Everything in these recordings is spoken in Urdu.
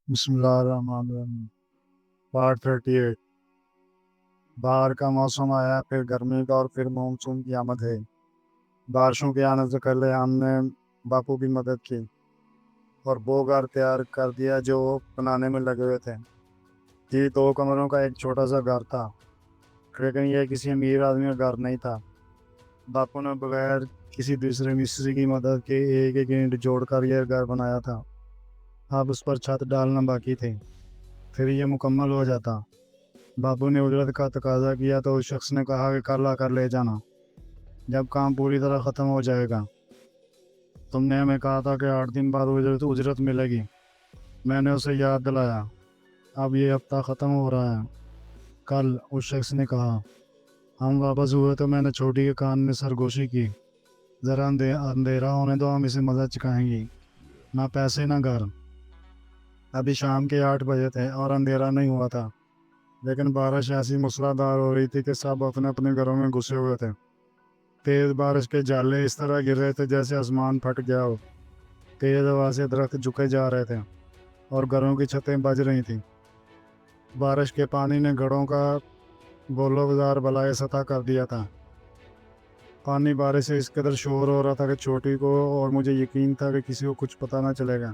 بسم اللہ الرحمن الرحیم۔ پارٹ 38۔ باہر کا موسم آیا، پھر گرمی کا اور پھر مانسون کی آمد ہے۔ بارشوں کے آنے سے پہلے ہم نے باپو کی مدد کی اور وہ گھر تیار کر دیا جو وہ بنانے میں لگے ہوئے تھے۔ یہ 2 کمروں کا ایک چھوٹا سا گھر تھا، لیکن یہ کسی امیر آدمی کا گھر نہیں تھا۔ باپو نے بغیر کسی دوسرے مستری کی مدد کے ایک ایک اینٹ جوڑ کر یہ گھر بنایا تھا۔ اب اس پر چھت ڈالنا باقی تھی، پھر یہ مکمل ہو جاتا۔ باپو نے اجرت کا تقاضا کیا تو اس شخص نے کہا کہ کل آ کر لے جانا جب کام پوری طرح ختم ہو جائے گا۔ تم نے ہمیں کہا تھا کہ 8 دن بعد اجرت ملے گی۔ میں نے اسے یاد دلایا۔ اب یہ ہفتہ ختم ہو رہا ہے۔ کل، اس شخص نے کہا۔ ہم واپس ہوئے تو میں نے چھوٹی کے کان میں سرگوشی کی۔ ذرا اندھیرا ہونے دو، ہم اسے مزہ چکھائیں گی۔ نہ پیسے نہ گھر۔ ابھی شام کے 8 بجے تھے اور اندھیرا نہیں ہوا تھا، لیکن بارش ایسی موسلادھار ہو رہی تھی کہ سب اپنے اپنے گھروں میں گھسے ہوئے تھے۔ تیز بارش کے جالے اس طرح گر رہے تھے جیسے آسمان پھٹ گیا ہو۔ تیز ہوا سے درخت جھکے جا رہے تھے اور گھروں کی چھتیں بج رہی تھیں۔ بارش کے پانی نے گھڑوں کا گولو بازار بلائے سطح کر دیا تھا۔ پانی بارش سے اس قدر شور ہو رہا تھا کہ چھوٹی کو اور مجھے یقین تھا کہ کسی کو کچھ پتہ نہ چلے گا۔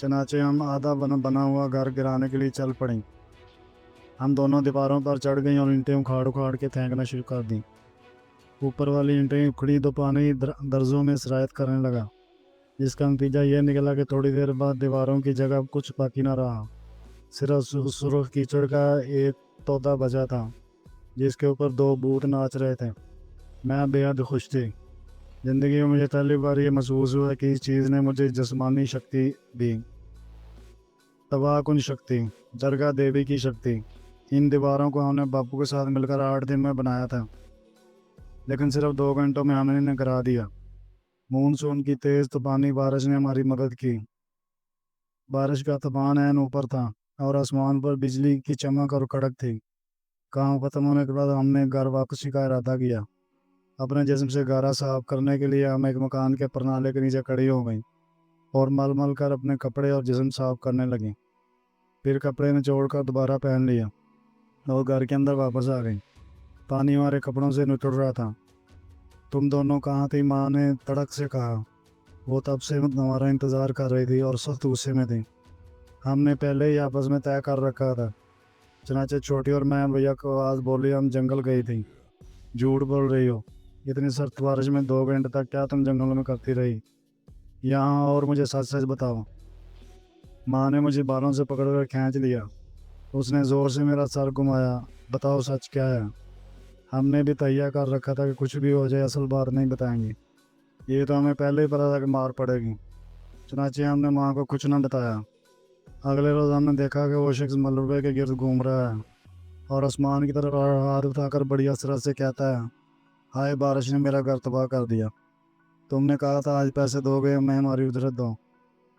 چنانچہ ہم آدھا بنا ہوا گھر گرانے کے لیے چل پڑیں۔ ہم دونوں دیواروں پر چڑھ گئیں اور اینٹیں اکھاڑ کے پھینکنا شروع کر دیں۔ اوپر والی اینٹیں اکھڑی تو پانی درزوں میں سرایت کرنے لگا، جس کا نتیجہ یہ نکلا کہ تھوڑی دیر بعد دیواروں کی جگہ کچھ باقی نہ رہا، صرف سرخ کیچڑ کا ایک تودا بچا تھا جس کے اوپر 2 بھوت ناچ رہے تھے۔ میں بے حد خوش تھی۔ زندگی میں مجھے پہلی بار یہ محسوس ہوا کہ اس چیز نے مجھے جسمانی شکتی دی، تباہ کن شکتی، درگاہ دیوی کی شکتی۔ ان دیواروں کو ہم نے باپو کے ساتھ مل کر 8 دن میں بنایا تھا، لیکن صرف 2 گھنٹوں میں ہم نے انہیں گرا دیا۔ مونسون کی تیز طوفانی بارش نے ہماری مدد کی۔ بارش کا طوفان عین اوپر تھا اور آسمان پر بجلی کی چمک اور کڑک تھی۔ کام ختم ہونے کے بعد ہم نے گھر واپسی کا ارادہ کیا۔ اپنے جسم سے گارا صاف کرنے کے لیے ہم ایک مکان کے پرنالے کے نیچے کھڑی ہو گئیں اور مل کر اپنے کپڑے اور جسم صاف کرنے لگیں۔ پھر کپڑے نچوڑ کر دوبارہ پہن لیا اور گھر کے اندر واپس آ گئی۔ پانی ہمارے کپڑوں سے نچڑ رہا تھا۔ تم دونوں کہاں تھی؟ ماں نے تڑک سے کہا۔ وہ تب سے ہمارا انتظار کر رہی تھی اور سخت غصے میں تھی۔ ہم نے پہلے ہی آپس میں طے کر رکھا تھا۔ چنانچہ چھوٹی اور میں بھیا کو آواز بولی، ہم جنگل گئی تھی۔ جھوٹ بول رہی ہو، اتنی سخت بارش میں 2 گھنٹے تک کیا تم جنگل میں کرتی رہی یہاں؟ اور مجھے سچ سچ بتاؤ۔ ماں نے مجھے بالوں سے پکڑ کر کھینچ لیا۔ اس نے زور سے میرا سر گھمایا۔ بتاؤ سچ کیا ہے؟ ہم نے بھی تہیا کر رکھا تھا کہ کچھ بھی ہو جائے اصل بات نہیں بتائیں گے، یہ تو ہمیں پہلے ہی پتا تھا کہ مار پڑے گی۔ چنانچہ ہم نے ماں کو کچھ نہ بتایا۔ اگلے روز ہم نے دیکھا کہ وہ شخص ملبے کے گرد گھوم رہا ہے اور آسمان کی طرف ہاتھ اٹھا کر بڑی حسرت سے کہتا ہے، ہائے بارش نے میرا گھر تباہ کر دیا۔ تم نے کہا تھا آج پیسے دو گے میں ہماری اجرت دو۔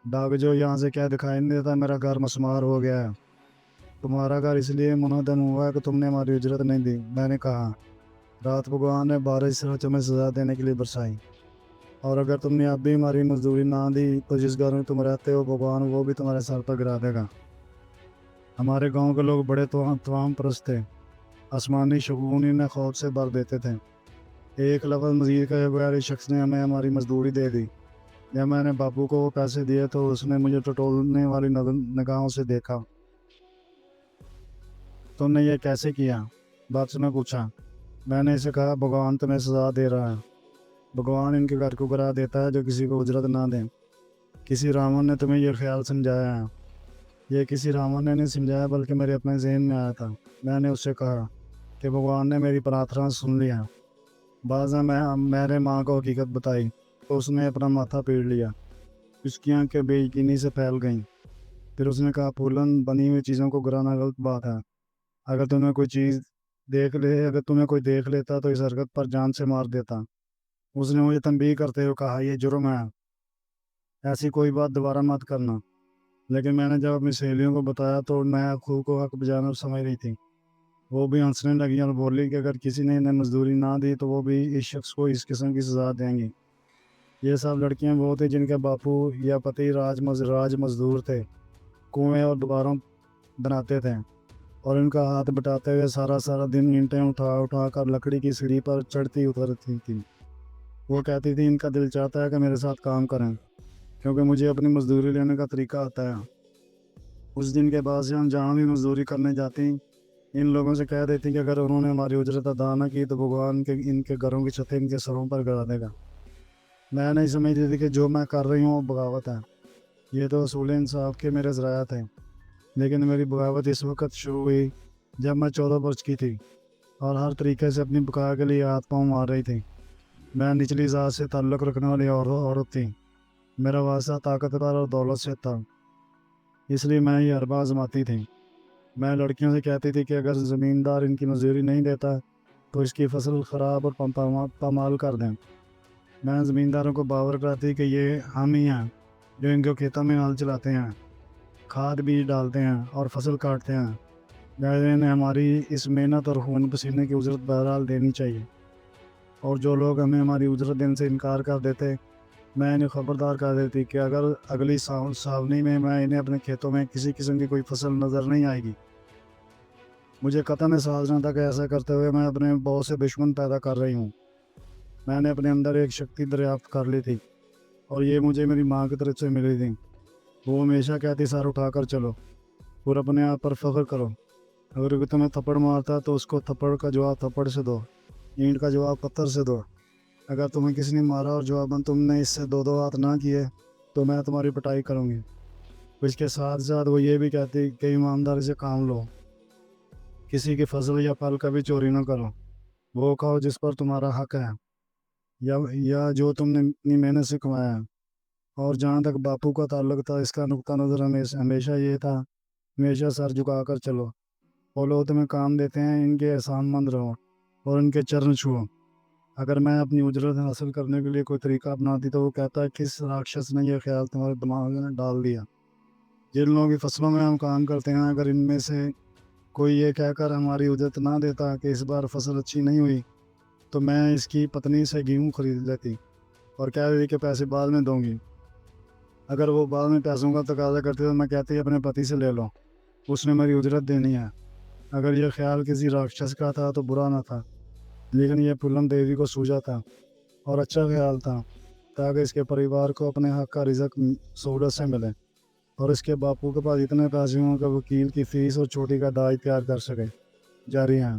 ڈاک جو یہاں سے کیا دکھائی نہیں دیتا، میرا گھر مسمار ہو گیا ہے۔ تمہارا گھر اس لیے منہدم ہوا ہے کہ تم نے ہماری اجرت نہیں دی۔ میں نے کہا، رات بھگوان نے بارش صرف تمہیں سزا دینے کے لیے برسائی، اور اگر تم نے اب بھی ہماری مزدوری نہ دی تو جس گھر میں تم رہتے ہو بھگوان وہ بھی تمہارے سر پر گرا دے گا۔ ہمارے گاؤں کے لوگ بڑے توام پرست تھے۔ آسمانی شگون انہیں خوف سے بھر دیتے تھے۔ ایک لفظ مزید کہے بغیر اس شخص نے ہمیں ہماری مزدوری دے دی۔ جب میں نے باپو کو وہ پیسے دیے تو اس نے مجھے ٹٹولنے والی نگاہوں سے دیکھا۔ تم نے یہ کیسے کیا؟ باپس نے پوچھا۔ میں نے اسے کہا، بھگوان تمہیں سزا دے رہا ہے۔ بھگوان ان کے گھر کو گرا دیتا ہے جو کسی کو اجرت نہ دیں۔ کسی راون نے تمہیں یہ خیال سمجھایا ہے؟ یہ کسی راون نے نہیں سمجھایا بلکہ میرے اپنے ذہن میں آیا تھا۔ میں نے اس سے کہا کہ بھگوان نے میری پرارتھنا سن لیا۔ بعض میں نے ماں کو حقیقت بتائی تو اس نے اپنا ماتھا پیٹ لیا۔ اس کی آنکھیں بے یقینی سے پھیل گئیں۔ پھر اس نے کہا، پھولن بنی ہوئی چیزوں کو گرانا غلط بات ہے۔ اگر تمہیں کوئی دیکھ لیتا تو اس حرکت پر جان سے مار دیتا۔ اس نے مجھے تنبیہ کرتے ہوئے کہا، یہ جرم ہے، ایسی کوئی بات دوبارہ مت کرنا۔ لیکن میں نے جب اپنی سہیلیوں کو بتایا تو میں خوب کو حق بجانب سمجھ رہی تھی۔ وہ بھی ہنسنے لگی اور بولی کہ اگر کسی نے انہیں مزدوری نہ دی تو وہ بھی اس شخص کو اس قسم کی سزا دیں گی۔ یہ سب لڑکیاں وہ تھیں جن کے باپو یا پتی راج مزدور تھے۔ کنویں اور دوباروں بناتے تھے اور ان کا ہاتھ بٹاتے ہوئے سارا دن اینٹیں اٹھا کر لکڑی کی سیڑھی پر چڑھتی اترتی تھی۔ وہ کہتی تھی ان کا دل چاہتا ہے کہ میرے ساتھ کام کریں کیونکہ مجھے اپنی مزدوری لینے کا طریقہ آتا ہے۔ اس دن کے بعد سے ہم جہاں بھی مزدوری کرنے جاتی ان لوگوں سے کہہ دیتی کہ اگر انہوں نے ہماری اجرت ادا نہ کی تو بھگوان ان کے گھروں کی چھتیں ان کے سروں پر گرا دے گا۔ میں نہیں سمجھتی تھی کہ جو میں کر رہی ہوں وہ بغاوت ہے، یہ تو اصول انصاف کے میرے ذرائع تھے، لیکن میری بغاوت اس وقت شروع ہوئی جب میں 14 برس کی تھی اور ہر طریقے سے اپنی بقا کے لیے ہاتھ پاؤں مار رہی تھی۔ میں نچلی ذات سے تعلق رکھنے والی عورت تھی، میرا واسطہ طاقتور اور دولت سے تھا، اس لیے میں یہ حربہ آزماتی تھی۔ میں لڑکیوں سے کہتی تھی کہ اگر زمیندار ان کی مزدوری نہیں دیتا تو اس کی فصل خراب اور پامال کر دیں۔ میں زمینداروں کو باور کراتی کہ یہ ہم ہی ہیں جو ان کو کھیتوں میں ہل چلاتے ہیں، کھاد بیج ڈالتے ہیں اور فصل کاٹتے ہیں، لہٰذا انہیں ہماری اس محنت اور خون پسینے کی اجرت بہرحال دینی چاہیے، اور جو لوگ ہمیں ہماری اجرت دینے سے انکار کر دیتے میں انہیں خبردار کر دیتی کہ اگر اگلی ساونی میں انہیں اپنے کھیتوں میں کسی قسم کی کوئی فصل نظر نہیں آئے گی۔ مجھے قطعاً احساس نہ تھا کہ ایسا کرتے ہوئے میں اپنے بہت سے دشمن پیدا کر رہی ہوں۔ میں نے اپنے اندر ایک شکتی دریافت کر لی تھی اور یہ مجھے میری ماں کی طرف سے ملی تھی۔ وہ ہمیشہ کہتی سر اٹھا کر چلو اور اپنے آپ پر فخر کرو، اگر کوئی تمہیں تھپڑ مارتا تو اس کو تھپڑ کا جواب تھپڑ سے دو، اینٹ کا جواب پتھر سے دو۔ اگر تمہیں کسی نے مارا اور جواباً تم نے اس سے دو ہاتھ نہ کیے تو میں تمہاری پٹائی کروں گی۔ اس کے ساتھ ساتھ وہ یہ بھی کہتی کہ ایمانداری سے کام لو، کسی کی فصل یا پھل کبھی چوری نہ کرو، وہ کھاؤ جس پر تمہارا حق ہے یا جو تم نے اپنی محنت سے کمایا ہے۔ اور جہاں تک باپو کا تعلق تھا اس کا نقطہ نظر ہمیشہ یہ تھا ہمیشہ سر جھکا کر چلو، وہ لوگ تمہیں کام دیتے ہیں ان کے احسان مند رہو اور ان کے چرن چھوؤ۔ اگر میں اپنی اجرت حاصل کرنے کے لیے کوئی طریقہ اپناتی تو وہ کہتا ہے کس راکشس نے یہ خیال تمہارے دماغ میں ڈال دیا؟ جن لوگوں کی فصلوں میں ہم کام کرتے ہیں اگر ان میں سے کوئی یہ کہہ کر ہماری اجرت نہ دیتا کہ اس بار فصل اچھی نہیں ہوئی تو میں اس کی پتنی سے گیہوں خرید لیتی اور کہہ دیتی کہ پیسے بعد میں دوں گی۔ اگر وہ بعد میں پیسوں کا تقاضا کرتی تو میں کہتی اپنے پتی سے لے لو، اس نے میری اجرت دینی ہے۔ اگر یہ خیال کسی راکشس کا تھا تو برا نہ تھا، لیکن یہ پلم دیوی کو سوجا تھا اور اچھا خیال تھا تاکہ اس کے پریوار کو اپنے حق کا رزق سہولت سے ملے اور اس کے باپو کے پاس اتنے پیسے ہوں کہ وکیل کی فیس اور چھوٹی کا داج تیار کر سکے۔ جاری ہیں۔